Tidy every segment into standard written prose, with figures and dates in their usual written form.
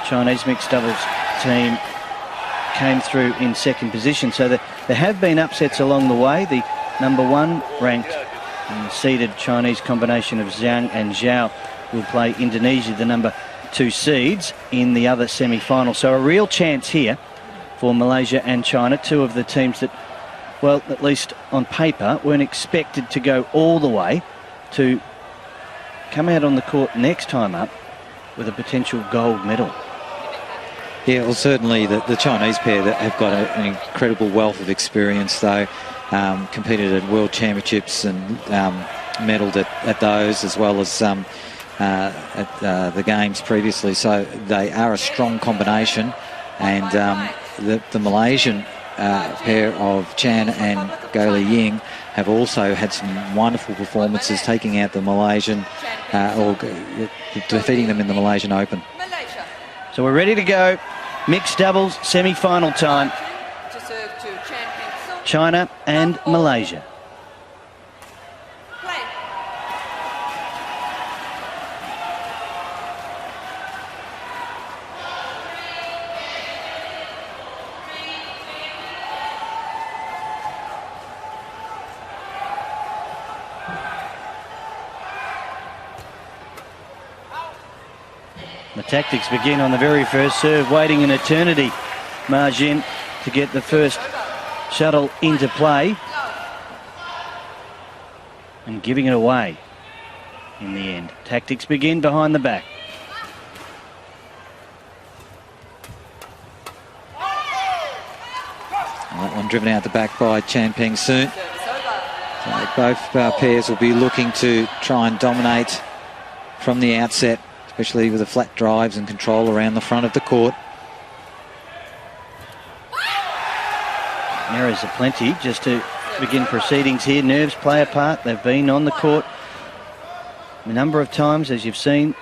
Chinese mixed doubles team came through in second position. So there have been upsets along the way. The number 1 ranked and seeded Chinese combination of Zhang and Zhao will play Indonesia, the number 2 seeds, in the other semi-final. So a real chance here for Malaysia and China, two of the teams that, well, at least on paper, weren't expected to go all the way, to come out on the court next time up with a potential gold medal. Yeah, well, certainly the Chinese pair that have got an incredible wealth of experience, though, competed at World Championships and medalled at those, as well as at the games previously. So they are a strong combination, and the Malaysian pair of Chen and Goh Liu Ying have also had some wonderful performances, taking out the Malaysian, or defeating them in the Malaysian Open. So we're ready to go. Mixed doubles, semi-final time. China and Malaysia. The tactics begin on the very first serve, waiting an eternity, Ma Jin, to get the first shuttle into play and giving it away in the end. Tactics begin behind the back. That one driven out the back by Peng soon. So both pairs will be looking to try and dominate from the outset, especially with the flat drives and control around the front of the court. Errors are plenty. Just to begin proceedings here, nerves play a part. They've been on the court a number of times, as you've seen,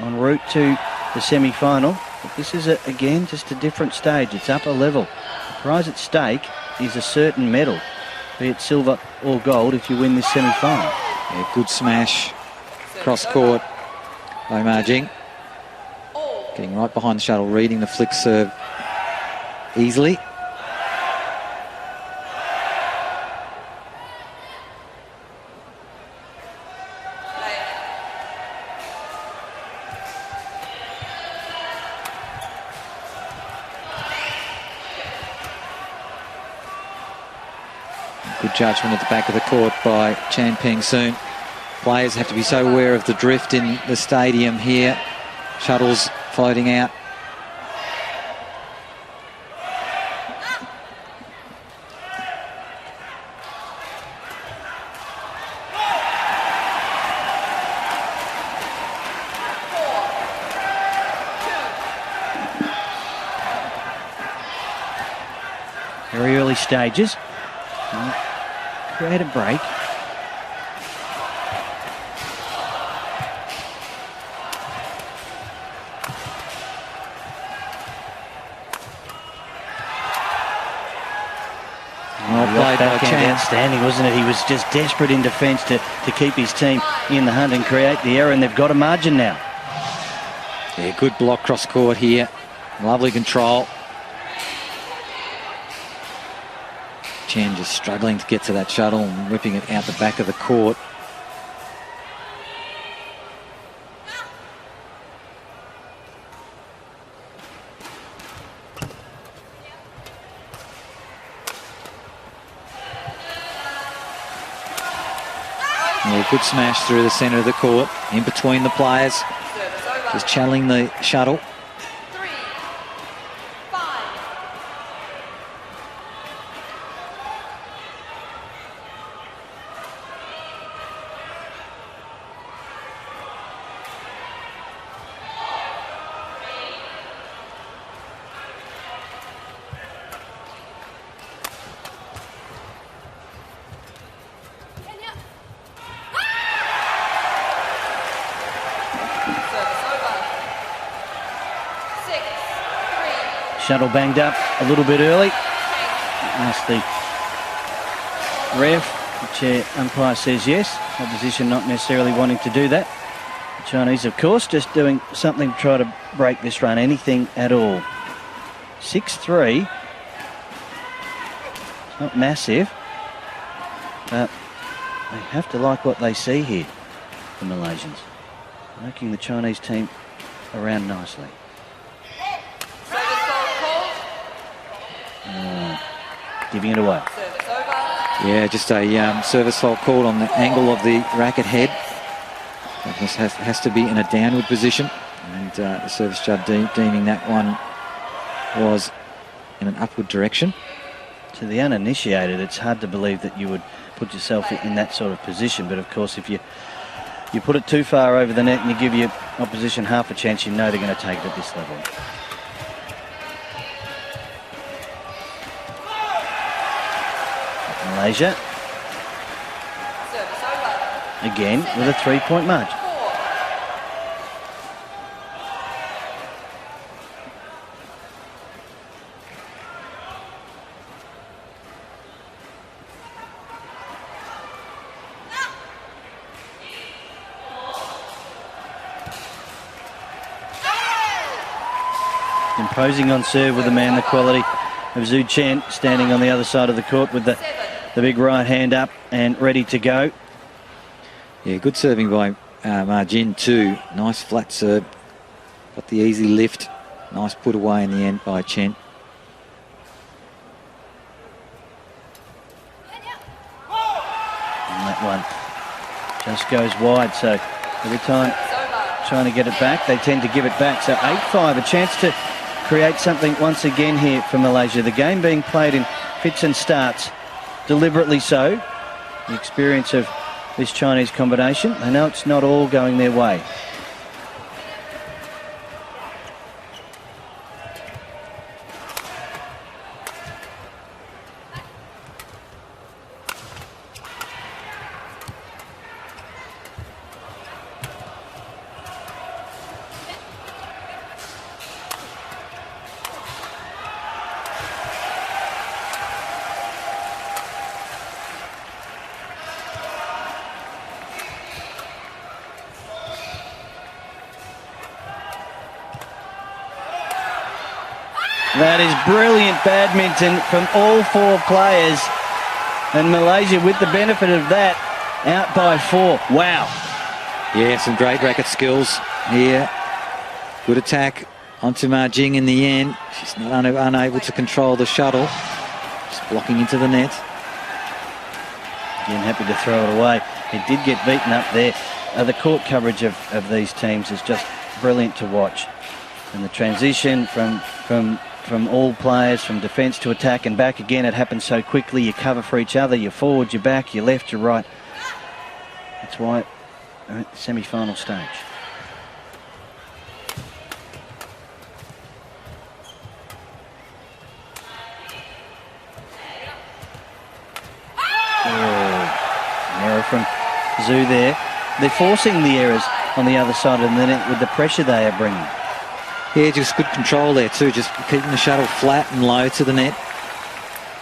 en route to the semi-final. But this is, again, just a different stage. It's upper level. The prize at stake is a certain medal, be it silver or gold, if you win this semi-final. Yeah, good smash cross court by Ma Jin. Getting right behind the shuttle, reading the flick serve easily. Good judgment at the back of the court by Peng soon. Players have to be so aware of the drift in the stadium here. Shuttles floating out. Very early stages. Create a break. Outstanding, wasn't it? He was just desperate in defence to keep his team in the hunt and create the error, and they've got a margin now. Yeah, good block cross court here. Lovely control. Chen just struggling to get to that shuttle and whipping it out the back of the court. Yeah, good smash through the centre of the court, in between the players, just channeling the shuttle. Shuttle banged up a little bit early. Asked the ref. The chair umpire says yes. Opposition not necessarily wanting to do that. Chinese, of course, just doing something to try to break this run, anything at all. 6-3. It's not massive, but they have to like what they see here, the Malaysians. Working the Chinese team around nicely. Giving it away. Yeah, just a service fault called on the angle of the racket head. This has to be in a downward position, and the service judge deeming that one was in an upward direction. To the uninitiated, it's hard to believe that you would put yourself in that sort of position, but of course if you put it too far over the net and you give your opposition half a chance, you know they're going to take it at this level. Malaysia again with a 3-point margin. Imposing on serve with a man the quality of Chen, standing on the other side of the court with the big right hand up and ready to go. Yeah, good serving by Ma Jin too. Nice flat serve. Got the easy lift. Nice put away in the end by Chen. And that one just goes wide, so every time trying to get it back, they tend to give it back. So 8-5, a chance to create something once again here for Malaysia. The game being played in fits and starts, deliberately so. The experience of this Chinese combination, they know it's not all going their way. That is brilliant badminton from all four players. And Malaysia, with the benefit of that, out by 4. Wow. Yeah, some great racket skills here. Good attack onto Ma Jing in the end. She's not unable to control the shuttle. Just blocking into the net. Again, happy to throw it away. It did get beaten up there. The court coverage of these teams is just brilliant to watch. And the transition from all players, from defence to attack and back again, it happens so quickly. You cover for each other, you're forward, you're back, you're left, you're right. That's why we're at the semi-final stage. Oh, an error from Zhu there. They're forcing the errors on the other side of the net with the pressure they are bringing. Yeah, just good control there too, just keeping the shuttle flat and low to the net.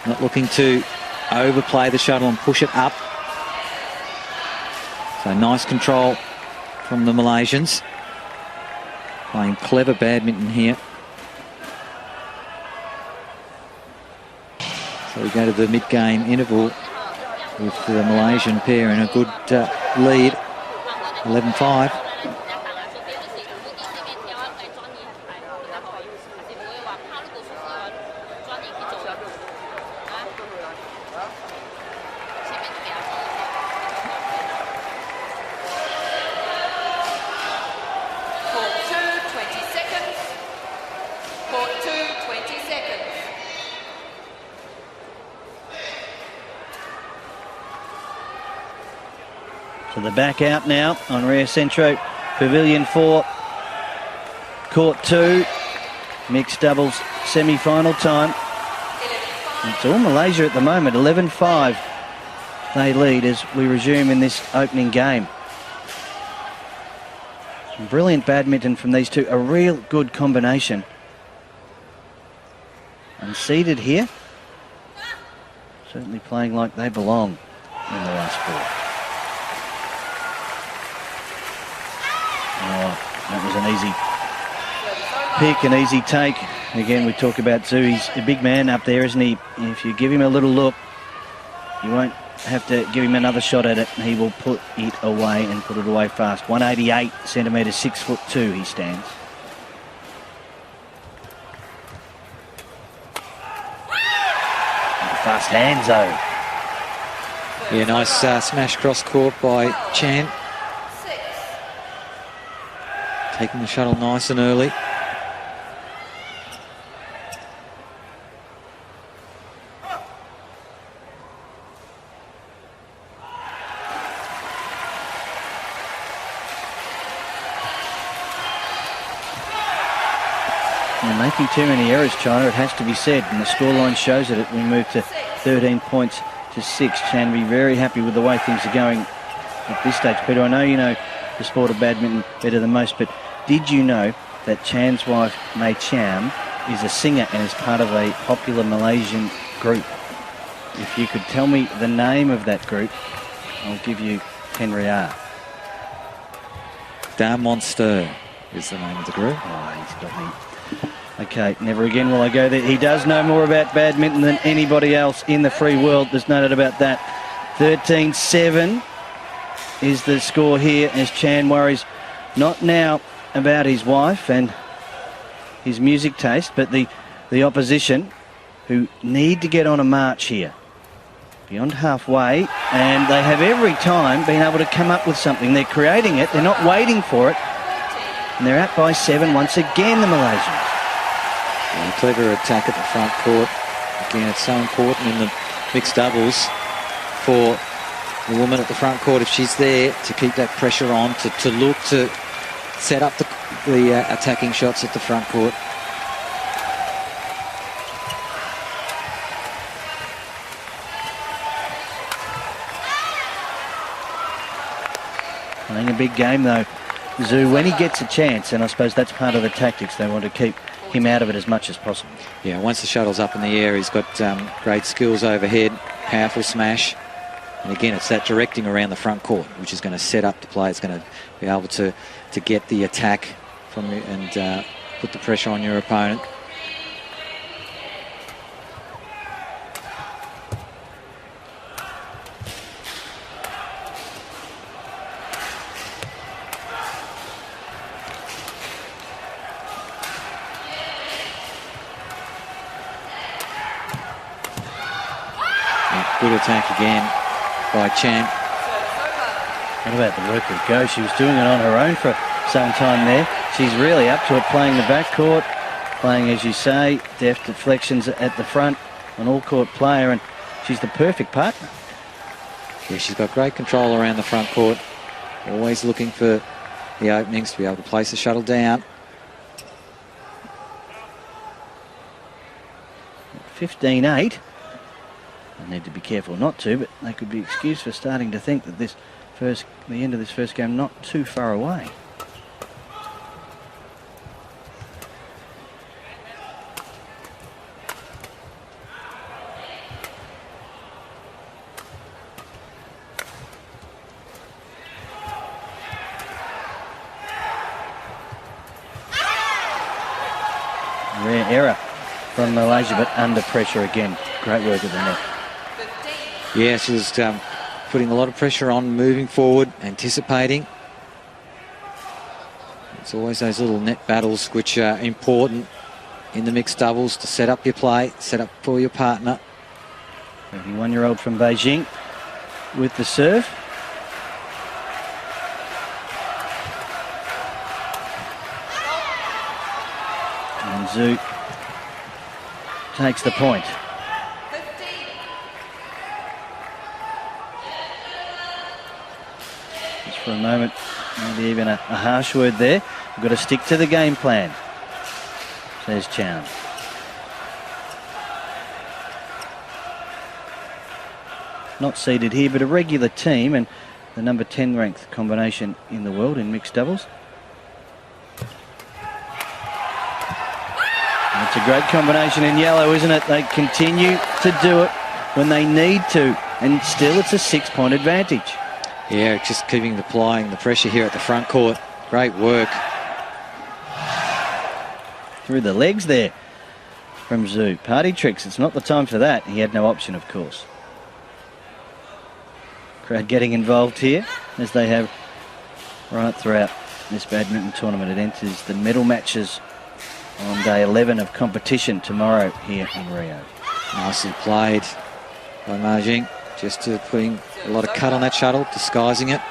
Not looking to overplay the shuttle and push it up. So nice control from the Malaysians. Playing clever badminton here. So we go to the mid-game interval with the Malaysian pair in a good lead, 11-5. So the back out now on Rio Centro, Pavilion 4, Court 2, mixed doubles semi-final time. It's all Malaysia at the moment, 11-5 they lead as we resume in this opening game. Some brilliant badminton from these two, a real good combination. Unseeded here, certainly playing like they belong in the last 4. That was an easy pick, an easy take. Again, we talk about Zhu. He's a big man up there, isn't he? If you give him a little look, you won't have to give him another shot at it. He will put it away and put it away fast. 188 centimetres, 6'2" he stands. Fast hands though. Yeah, nice smash cross court by Chen. Taking the shuttle nice and early. They're making too many errors, China, it has to be said, and the scoreline shows it. We move to 13 points to 6. Chan will be very happy with the way things are going at this stage. Peter, I know you know the sport of badminton better than most, but did you know that Chan's wife, Mei Cham, is a singer and is part of a popular Malaysian group? If you could tell me the name of that group, I'll give you 10 Riyal. Da Monster is the name of the group. Oh, he's got me. Okay, never again will I go there. He does know more about badminton than anybody else in the free world. There's no doubt about that. 13-7 is the score here as Chan worries not now about his wife and his music taste, but the opposition who need to get on a march here. Beyond halfway, and they have every time been able to come up with something. They're creating it, they're not waiting for it, and they're out by 7 once again, the Malaysians. Yeah, clever attack at the front court. Again, it's so important in the mixed doubles for the woman at the front court, if she's there, to keep that pressure on, to look to set up the attacking shots at the front court. Playing a big game though, Zhu, when he gets a chance, and I suppose that's part of the tactics. They want to keep him out of it as much as possible. Yeah, once the shuttle's up in the air, he's got great skills overhead, powerful smash. And again, it's that directing around the front court, which is going to set up the play. It's going to be able to get the attack from you and put the pressure on your opponent. Good attack again by Chen. What about the work of Goh? She was doing it on her own for some time there. She's really up to it, playing the backcourt, playing, as you say, deft deflections at the front, an all-court player, and she's the perfect partner. Yeah, she's got great control around the front court, always looking for the openings to be able to place the shuttle down. 15-8. They need to be careful not to, but they could be excused for starting to think that the end of this first game not too far away. Rare error from Malaysia, but under pressure again. Great work at the net. Yeah, she was putting a lot of pressure on, moving forward, anticipating. It's always those little net battles which are important in the mixed doubles to set up your play, set up for your partner. 31-year-old from Beijing with the serve. And Zhu takes the point. Just for a moment, maybe even a harsh word there. We've got to stick to the game plan, says Chen. Not seeded here, but a regular team and the number 10 ranked combination in the world in mixed doubles. And it's a great combination in yellow, isn't it? They continue to do it when they need to, and still it's a 6-point advantage. Yeah, just keeping applying the pressure here at the front court. Great work through the legs there from Zhu. Party tricks, it's not the time for that. He had no option, of course. Crowd getting involved here, as they have right throughout this badminton tournament. It enters the medal matches on day 11 of competition tomorrow here in Rio. Nicely played by Ma Jing, just putting a lot of cut on that shuttle, disguising it.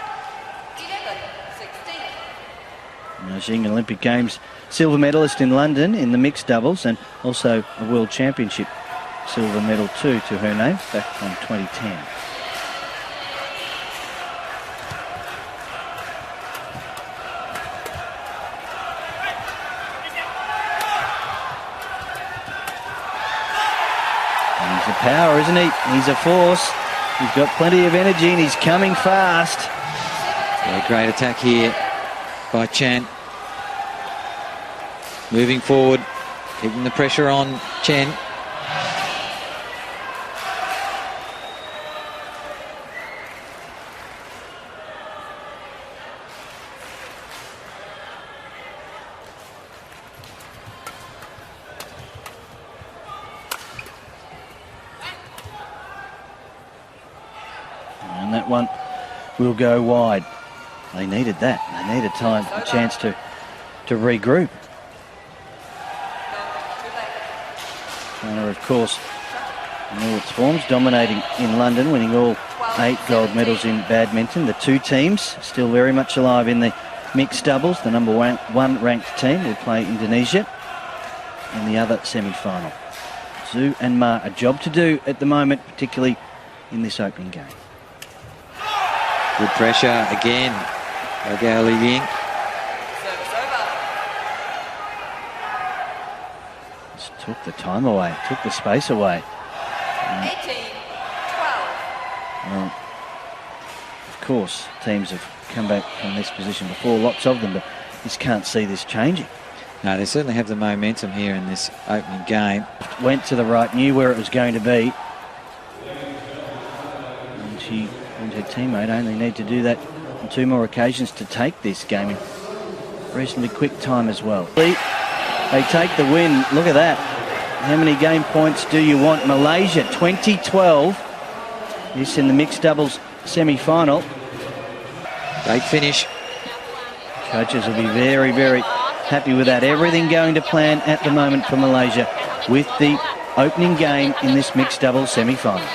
Ma Jing, Olympic Games silver medalist in London in the mixed doubles, and also a World Championship silver medal too to her name back from 2010. He's a power, isn't he? He's a force. He's got plenty of energy and he's coming fast. Yeah, great attack here by Chen. Moving forward, keeping the pressure on Chen. And that one will go wide. They needed that. They needed time, a chance to regroup. China, of course, in all its forms, dominating in London, winning all 8 gold medals in badminton. The two teams still very much alive in the mixed doubles. The number one ranked team will play Indonesia in the other semi-final. Zhu and Ma, a job to do at the moment, particularly in this opening game. Good pressure again by Goh Liu Ying. Took the time away, took the space away. 18-12. Well, of course, teams have come back from this position before, lots of them, but just can't see this changing. No, they certainly have the momentum here in this opening game. Went to the right, knew where it was going to be. And she and her teammate only need to do that on 2 more occasions to take this game in reasonably quick time as well. They take the win. Look at that. How many game points do you want? Malaysia, 2012. This in the mixed doubles semi-final. Great finish. Coaches will be very, very happy with that. Everything going to plan at the moment for Malaysia with the opening game in this mixed doubles semi-final.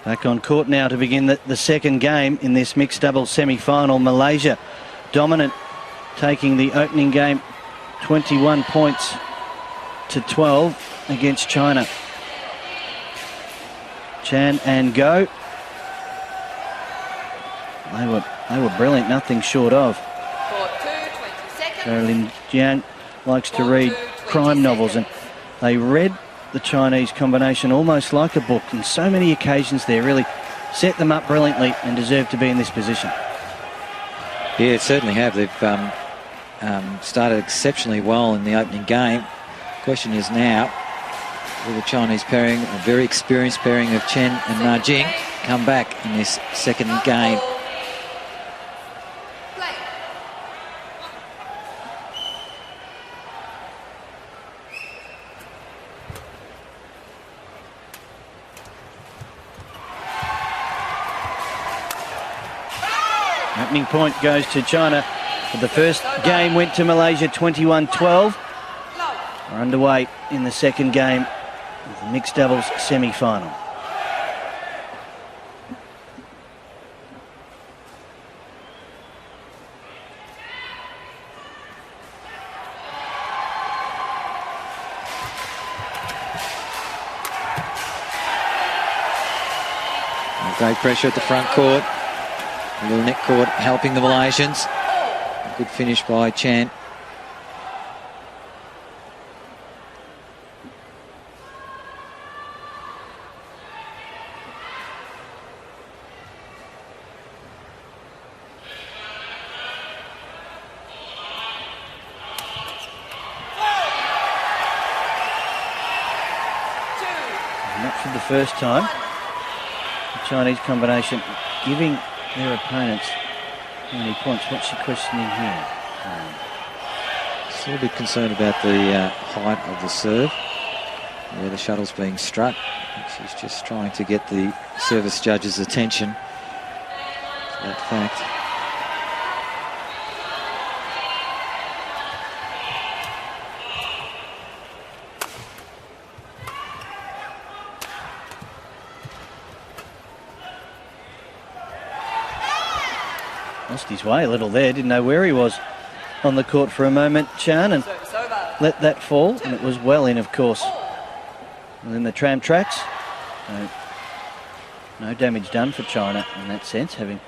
Back on court now to begin the second game in this mixed doubles semi-final. Malaysia dominant, taking the opening game 21 points to 12 against China. Chan and Goh. They were brilliant, nothing short of. Lin Jiang likes to read crime novels, and they read the Chinese combination almost like a book. On so many occasions there, really set them up brilliantly and deserve to be in this position. Yeah, certainly have. They've started exceptionally well in the opening game. Question is now, will the Chinese pairing, a very experienced pairing of Chen and Ma Jing, come back in this second game? Opening point goes to China, but the first game went to Malaysia 21-12. We're underway in the second game of the mixed doubles semi-final. Great pressure at the front court. A little net court helping the Malaysians. A good finish by Chen. Not for the first time. The Chinese combination giving their opponents how many points. What's she questioning here? Still a bit concerned about the height of the serve. Where the shuttle's being struck. She's just trying to get the service judge's attention to that fact. Lost his way a little there, didn't know where he was on the court for a moment, Chen, and let that fall, and it was well in, of course. And then the tram tracks. No damage done for China in that sense, having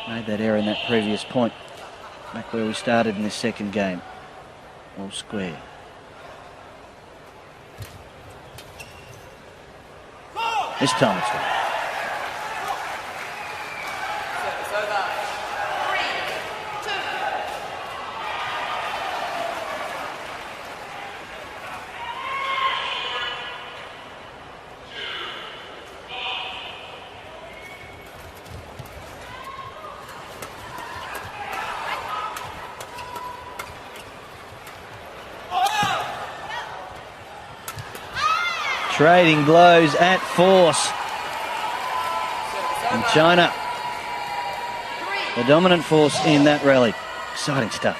made that error in that previous point, back where we started in this second game. All square. This time it's right. Trading blows at force. And China, the dominant force in that rally. Exciting stuff.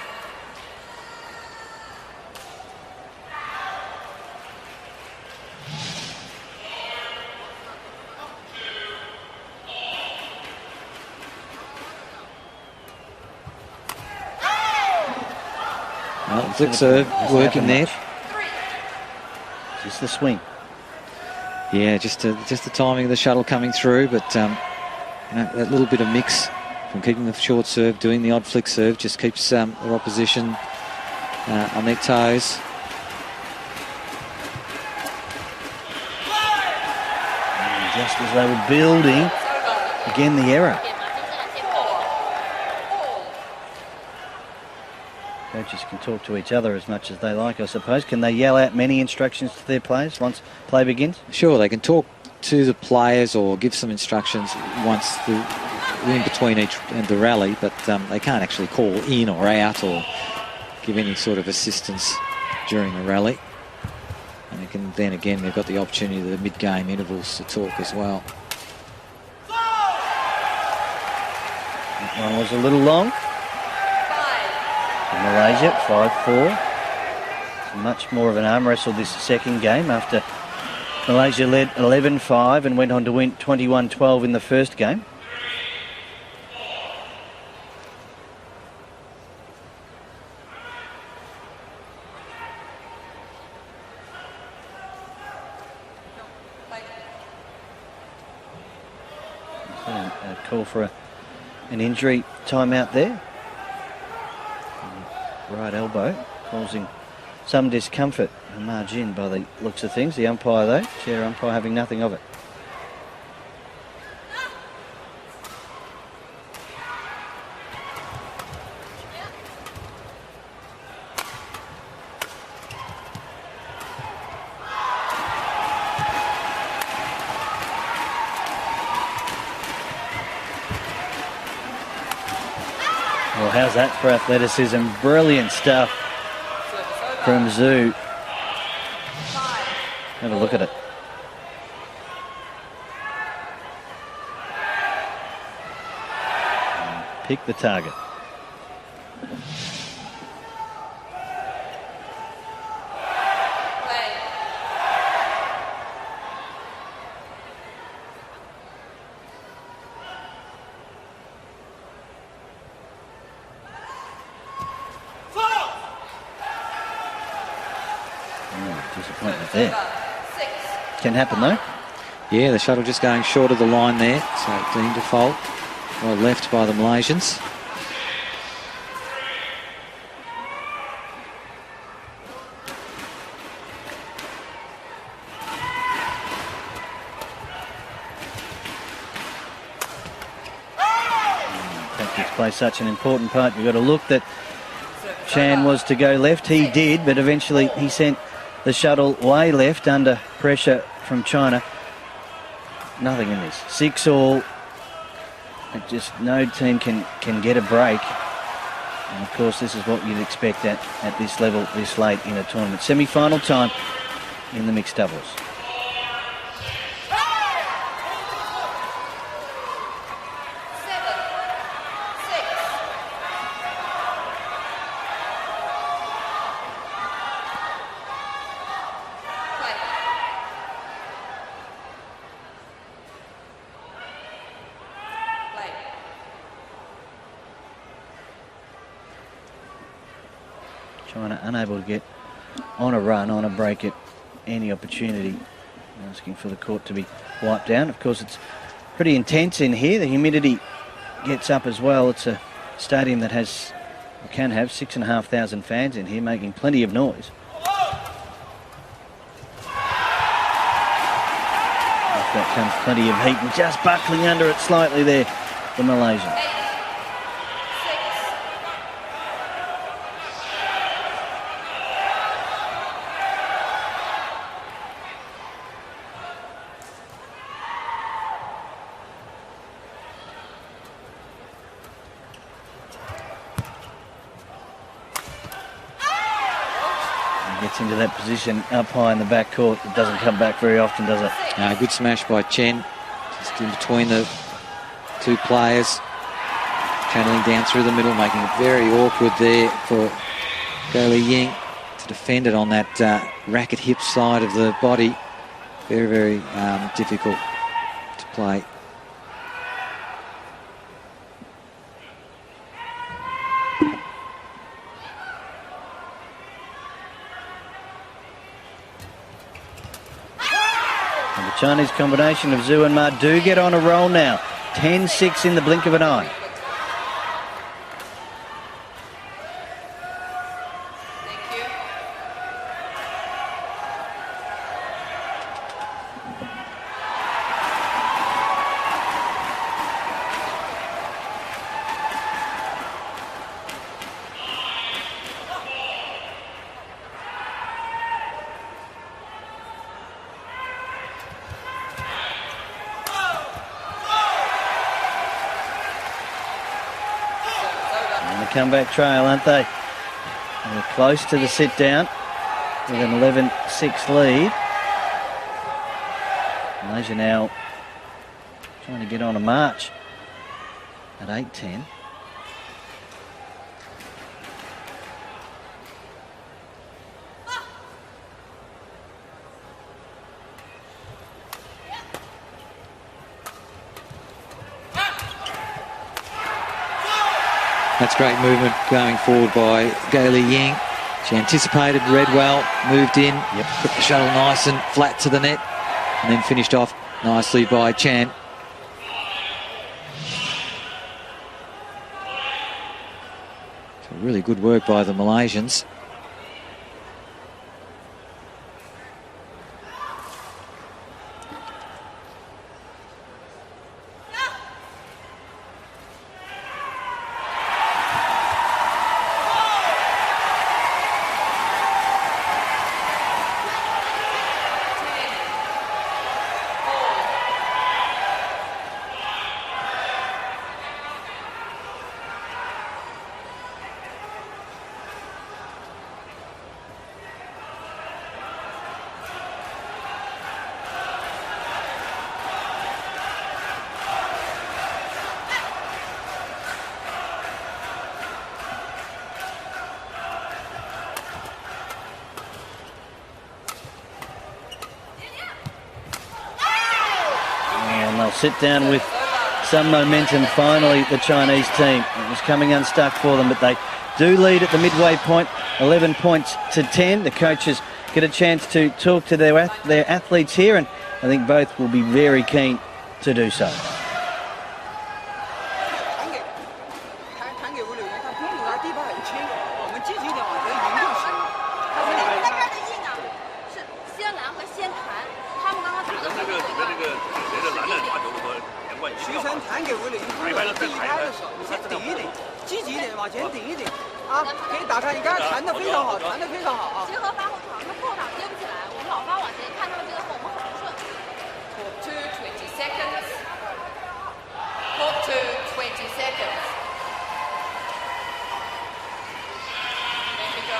Well, flick serve working there. Just the swing. Yeah, just the timing of the shuttle coming through, but you know, that little bit of mix from keeping the short serve, doing the odd flick serve, just keeps their opposition on their toes. And just as they were building, again the error. Coaches can talk to each other as much as they like, I suppose. Can they yell out many instructions to their players once play begins? Sure, they can talk to the players or give some instructions once in between each the rally, but they can't actually call in or out or give any sort of assistance during the rally. And then again, they've got the opportunity of the mid-game intervals to talk as well. That one was a little long. Malaysia 5-4. Much more of an arm wrestle this second game after Malaysia led 11-5 and went on to win 21-12 in the first game. So a call for an injury timeout there. Right elbow causing some discomfort and margin by the looks of things. The umpire though, chair umpire, having nothing of it. Well, how's that for athleticism? Brilliant stuff from Zhu. Have a look at it. Pick the target. Disappointment there. Can happen though. Yeah, the shuttle just going short of the line there, so deemed a fault. Well left by the Malaysians. Tactics play such an important part. You've got to look that Chen was to go left. He did, but eventually he sent the shuttle way left under pressure from China. Nothing in this. 6-all. Just no team can get a break. And of course, this is what you'd expect at this level this late in a tournament. Semi-final time in the mixed doubles. China unable to get on a run, on a break at any opportunity. Asking for the court to be wiped down. Of course, it's pretty intense in here. The humidity gets up as well. It's a stadium that has, or can have, 6,500 fans in here, making plenty of noise. Off that comes plenty of heat, and just buckling under it slightly there, the Malaysians. Gets into that position up high in the back court. It doesn't come back very often, does it? Good smash by Chen. Just in between the two players. Channeling down through the middle, making it very awkward there for Goh Liu Ying to defend it on that racket hip side of the body. Very, very difficult to play. Chinese combination of Zhu and Ma do get on a roll now. 10-6 in the blink of an eye. Comeback trail, aren't they? And they're close to the sit down with an 11-6 lead. Malaysia now trying to get on a march at 8-10. That's great movement going forward by Goh Liu Ying. She anticipated, read well, moved in, put the shuttle nice and flat to the net, and then finished off nicely by Chen. So really good work by the Malaysians. They'll sit down with some momentum finally, the Chinese team. It was coming unstuck for them, but they do lead at the midway point, 11 points to 10. The coaches get a chance to talk to their athletes here, and I think both will be very keen to do so. 弹给吴柳云，他不用拿地板很轻，我们积极一点往前迎就行了。他是那边的印啊，是先拦和先弹，他们刚刚打的那个里面那个谁的男的打球和连贯徐晨弹给吴柳云，第一拍的时候，你先顶一顶，积极一点，往前顶一顶，啊，可以打开。你刚才弹的非常好，弹的非常好啊。结合发后场，他后场接不起来，我们老发往前，看他们这个后我们很不顺。Court 2, 20 seconds. Court 2, 20 seconds. Make it go.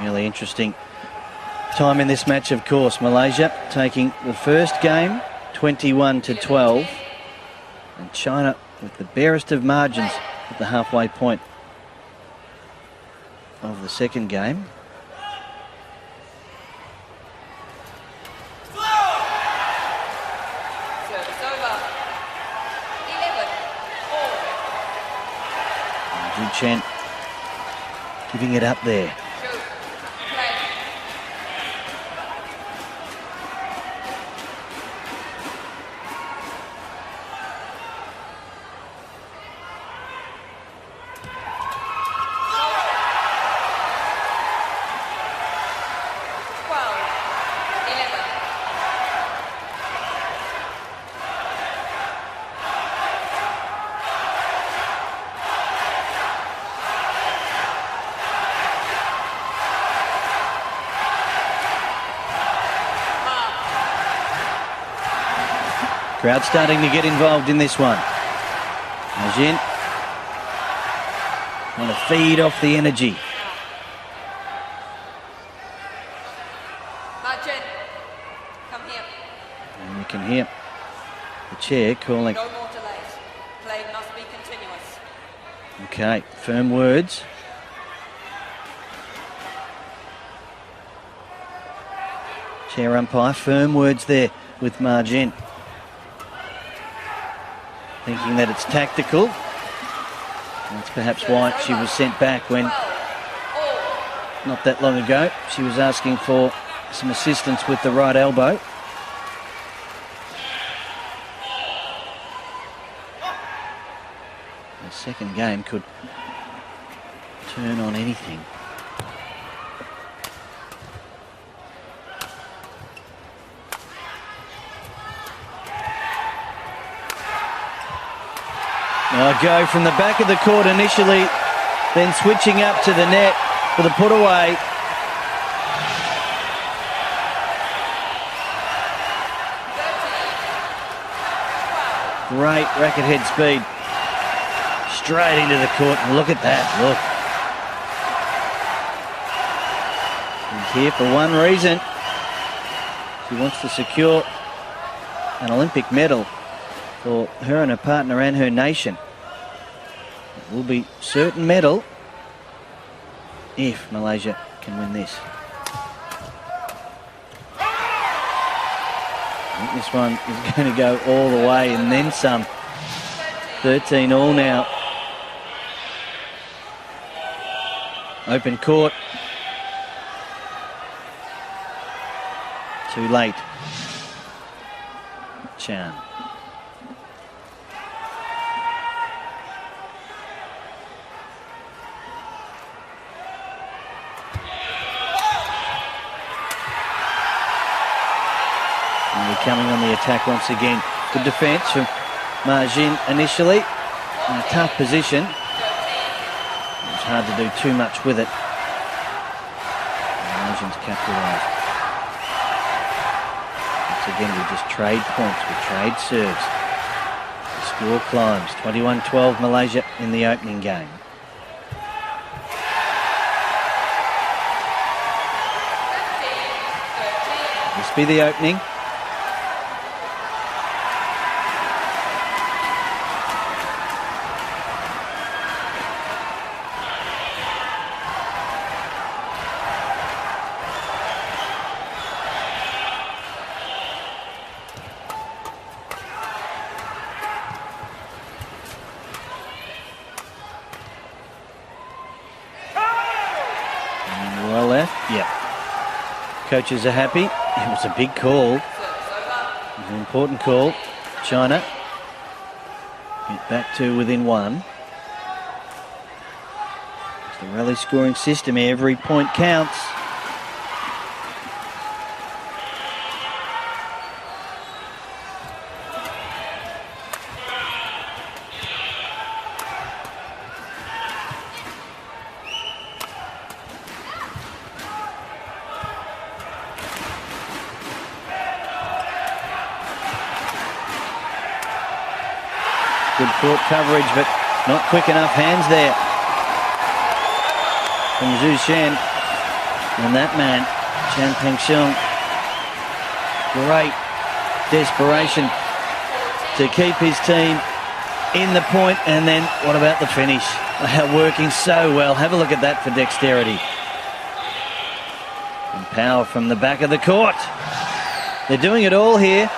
Really interesting time in this match, of course. Malaysia taking the first game 21-12, and China with the barest of margins at the halfway point of the second game. Service over. 11, 4. Chen giving it up there. Shoot. Play. Crowd starting to get involved in this one. Majin trying to feed off the energy. Margin, come here. And you can hear the chair calling. No more delays. Play must be continuous. Okay, firm words. Chair umpire, firm words there with Margin. Thinking that it's tactical. That's perhaps why she was sent back when, not that long ago, she was asking for some assistance with the right elbow. The second game could turn on anything. Go from the back of the court initially, then switching up to the net for the put away. Great racket head speed. Straight into the court. Look at that, look. She's here for one reason. She wants to secure an Olympic medal for her and her partner and her nation. It will be certain medal if Malaysia can win this. I think this one is going to go all the way and then some. 13 all now. Open court. Too late. Chen. Coming on the attack once again. Good defence from Margin initially. In a tough position. It's hard to do too much with it. Margin's capitalised. Once again, we just trade points, we trade serves. The score climbs. 21-12 Malaysia in the opening game. This be the opening. Coaches are happy. It was a big call. It was an important call. China get back to within one. It's the rally scoring system. Every point counts. Good court coverage, but not quick enough hands there from Zhu Shen. And that man, Chan Peng, great desperation to keep his team in the point. And then what about the finish? They are working so well. Have a look at that for dexterity. And power from the back of the court. They're doing it all here.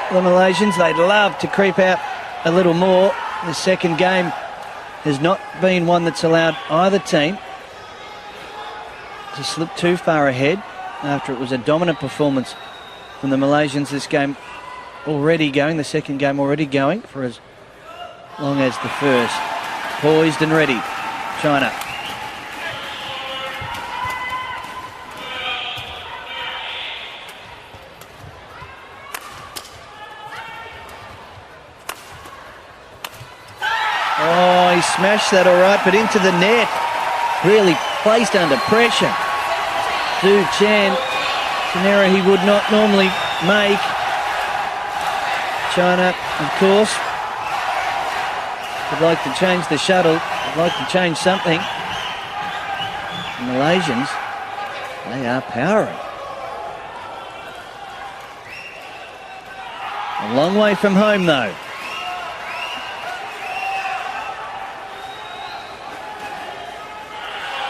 The Malaysians, they'd love to creep out a little more. The second game has not been one that's allowed either team to slip too far ahead after it was a dominant performance from the Malaysians. This game already going, the second game already going for as long as the first. Poised and ready, China. Oh, he smashed that all right, but into the net. Really placed under pressure. Zhu Chen, it's an error he would not normally make. China, of course, would like to change the shuttle, would like to change something. The Malaysians, they are powering. A long way from home, though.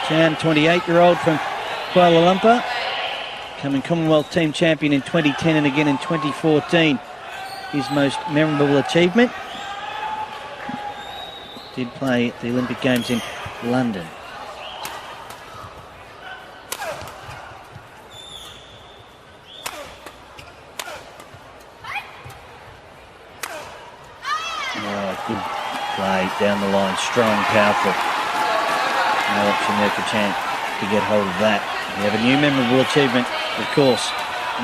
Chan, 28-year-old from Kuala Lumpur, becoming Commonwealth Team Champion in 2010 and again in 2014. His most memorable achievement. Did play at the Olympic Games in London. Oh, good play down the line, strong, powerful. No option there for Chen to get hold of that. We have a new memorable achievement, of course,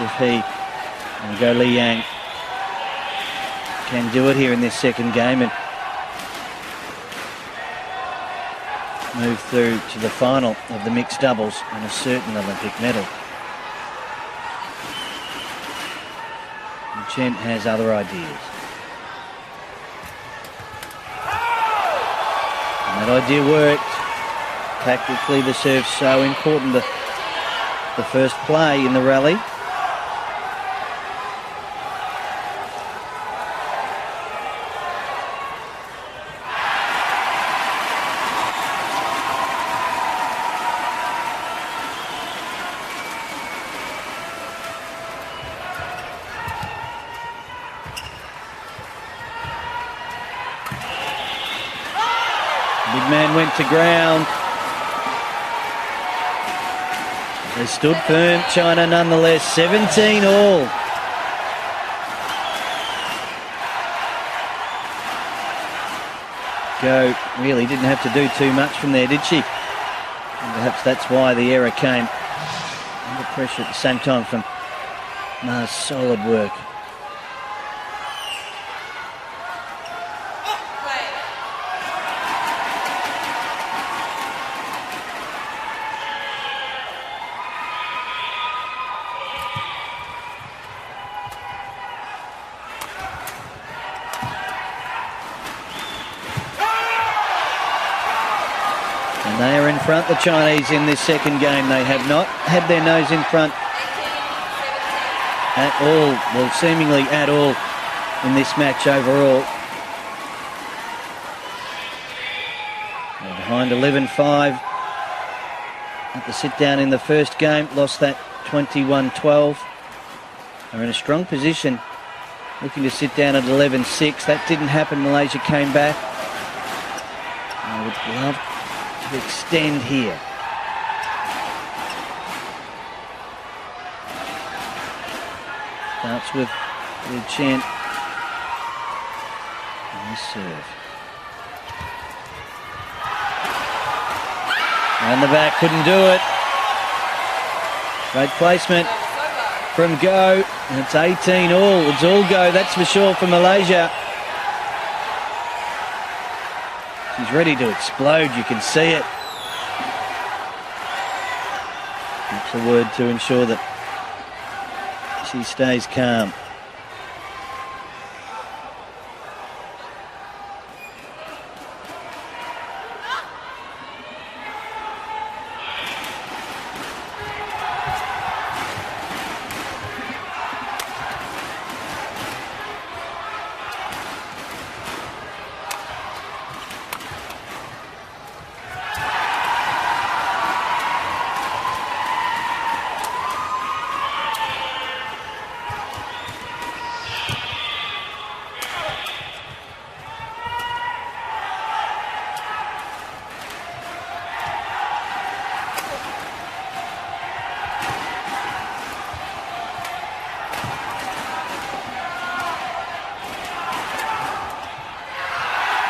if he and Goh Liu Ying can do it here in this second game and move through to the final of the mixed doubles and a certain Olympic medal. And Chen has other ideas. And that idea worked. Tactically, the serve's so important, the first play in the rally. Big man went to ground. They stood firm, China nonetheless, 17 all. Goh really didn't have to do too much from there, did she? And perhaps that's why the error came. Under pressure at the same time from Ma's solid work. And they are in front, the Chinese, in this second game. They have not had their nose in front at all, well, seemingly at all in this match overall. They're behind 11-5 at the sit-down in the first game. Lost that 21-12. They're in a strong position, looking to sit down at 11-6. That didn't happen. Malaysia came back. I would love to extend here. Starts with Chen. And the serve. And the back couldn't do it. Great placement from Goh. And it's 18 all. It's all Goh, that's for sure, for Malaysia. She's ready to explode, you can see it. That's a word to ensure that she stays calm.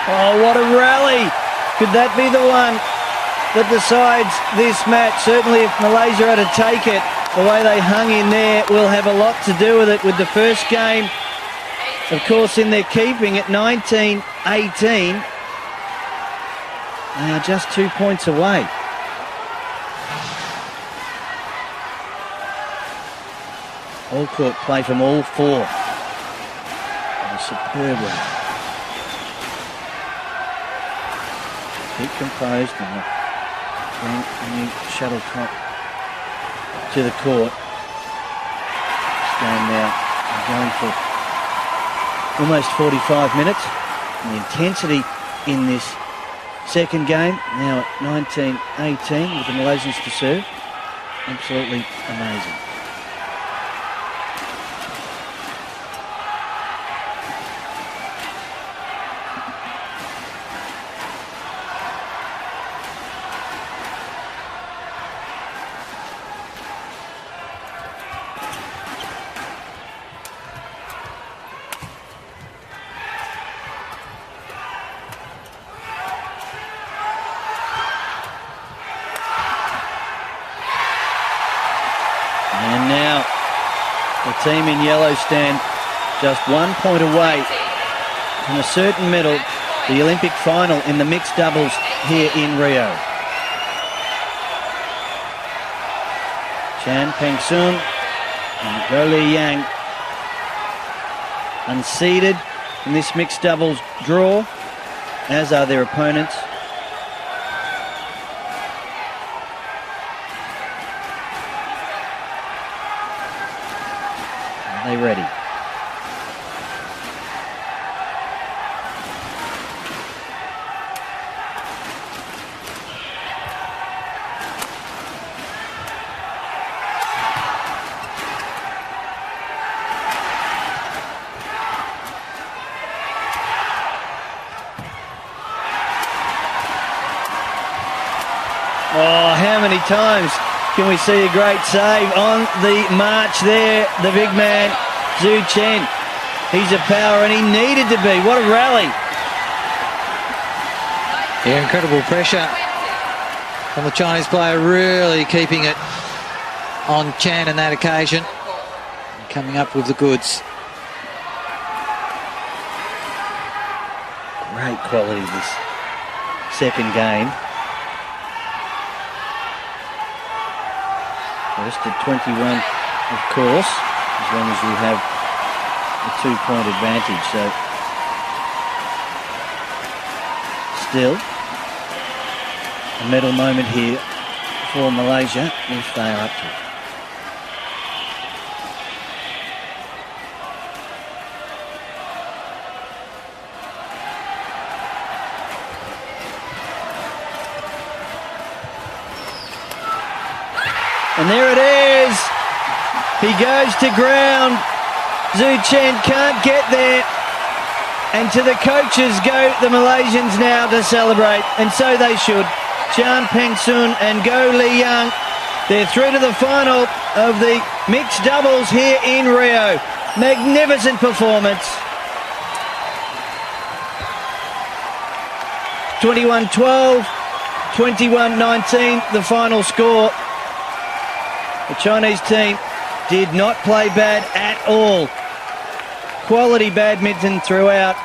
Oh, what a rally. Could that be the one that decides this match? Certainly if Malaysia are to take it, the way they hung in there will have a lot to do with it, with the first game, of course, in their keeping at 19-18. They are just 2 points away. All court play from all four. A superb one. Keep composed and bring the shuttlecock to the court. This game now going for almost 45 minutes. And the intensity in this second game, now at 19-18 with the Malaysians to serve. Absolutely amazing. And now the team in yellow stand just 1 point away from a certain medal, the Olympic final in the mixed doubles here in Rio. Chen, Peng and Goh Liu Ying unseeded in this mixed doubles draw, as are their opponents. Are they ready? Oh, how many times can we see a great save on the march there? The big man, Chen. He's a power, and he needed to be. What a rally. Yeah, incredible pressure from the Chinese player, really keeping it on Chen on that occasion. Coming up with the goods. Great quality this second game. First at 21, of course, as long as you have a 2-point advantage. So, still, a medal moment here for Malaysia if they are up to it. And there it is. He goes to ground. Chen can't get there. And to the coaches go the Malaysians now to celebrate. And so they should. Chen, Peng and Goh Liu Ying. They're through to the final of the mixed doubles here in Rio. Magnificent performance. 21-12, 21-19, the final score. The Chinese team did not play bad at all. Quality badminton throughout.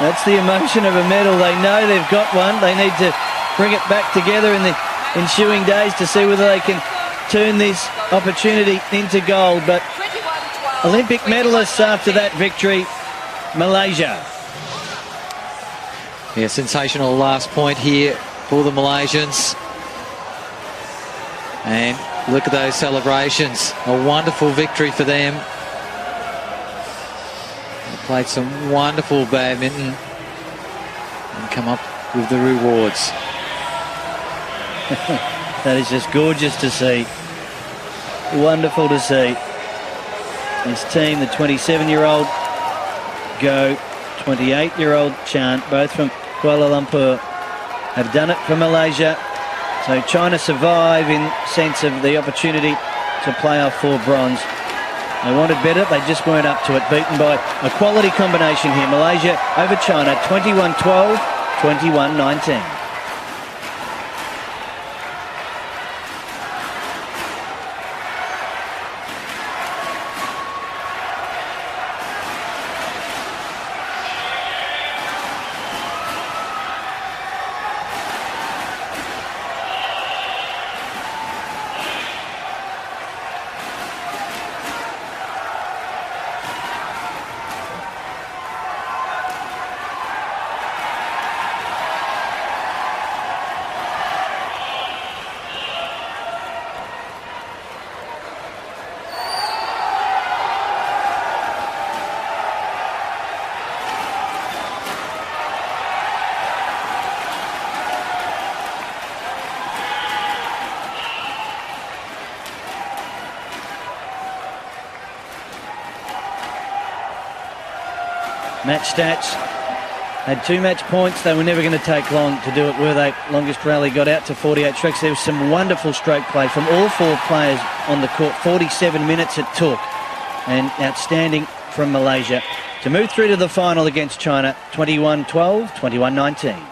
That's the emotion of a medal. They know they've got one. They need to bring it back together in the ensuing days to see whether they can turn this opportunity into gold. But 21-12. Olympic medalists after that victory, Malaysia. Yeah, sensational last point here for the Malaysians. And look at those celebrations. A wonderful victory for them. They played some wonderful badminton and come up with the rewards. That is just gorgeous to see. Wonderful to see. This team, the 27-year-old Goh, 28-year-old Chen, both from Kuala Lumpur, have done it for Malaysia. So China survive in sense of the opportunity to play off for bronze. They wanted better, they just weren't up to it. Beaten by a quality combination here. Malaysia over China, 21-12, 21-19. Match stats, had 2 match points. They were never going to take long to do it, were they? Longest rally got out to 48 strokes. There was some wonderful stroke play from all 4 players on the court. 47 minutes it took, and outstanding from Malaysia to move through to the final against China, 21-12, 21-19.